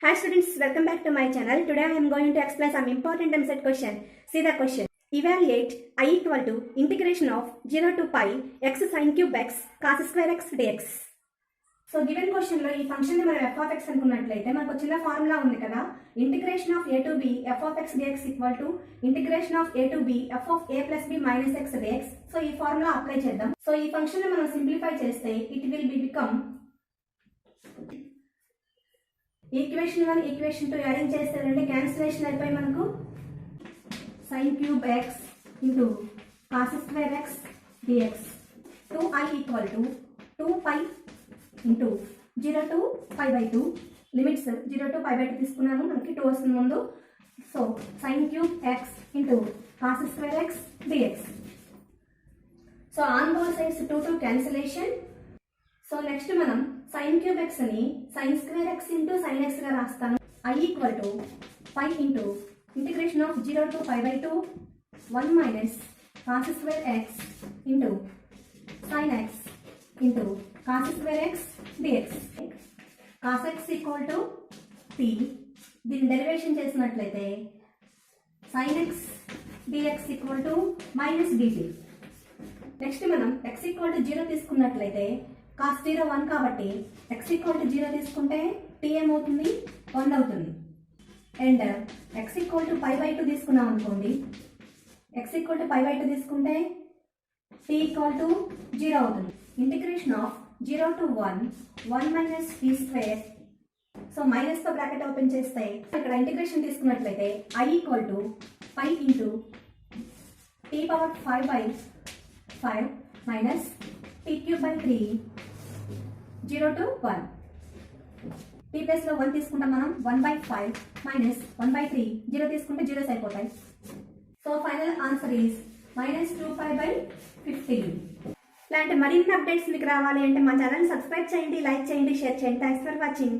Hi students, welcome back to my channel. Today I am going to explain some important MCET question. See the question. Evaluate I equal to integration of 0 to pi x sin cube x cos square x dx. So given question లో ఈ function ని మనం f of x అనుకున్నట్లయితే మనకు చిన్న formula ఉంది కదా, integration of a to b f of x dx equal to integration of a to b f of a plus b minus x dx. So ఈ ఫార్ములా అప్లై చేద్దాం. So ఈ function ని మనం సింప్లిఫై చేస్తే it will be become equation 1 equation 2 adding చేస్తే రెండు cancellation అయిపోయి మనకు sin cube x into cos square x dx 2i equal to 2 pi into 0 to pi by 2 limits 0 to pi by 2 తీసుకున్నాను, మనకి 2 వస్తుంది ముందు. So sin cube x into cos square x dx. So on both sides 2 cancellation. So next మనం sin cube x ని sin square x into sin x గా రాస్తాను. I equal to pi into integration of 0 to pi by 2 1 minus cos square x into sin x into cos square x dx. cos x equal to t. దీని derivation చేసినట్లయితే sin x dx equal to minus dt. Next మనం x equal to 0 తీసుకున్నట్లయితే cos 0 1 కాబట్టి x equal to 0 తీసుకుంటే t ఏమవుతుంది 1 అవుతుంది. And x equal to pi by 2 తీసుకున్నాం అనుకోండి, x equal to pi by 2 తీసుకుంటే t equal to 0 అవుతుంది. Integration of 0 to 1 minus t square. So minus తో బ్రాకెట్ ఓపెన్ చేస్తే ఇక్కడ ఇంటిగ్రేషన్ తీసుకున్నట్లయితే i equal to pi into t power 5 by 5 minus t cube by 3 0 to 1. t place లో 1 తీసుకుంటాం మనం, 1 by 5 minus 1 by 3 0 తీసుకుంటే 0 అయిపోతాయి. So final answer is minus 2 pi by 15. ఇలాంటి మరిన్ని అప్డేట్స్ మీకు రావాలి అంటే మా ఛానల్ సబ్స్క్రైబ్ చేయండి, లైక్ చేయండి, షేర్ చేయండి. Thanks for watching.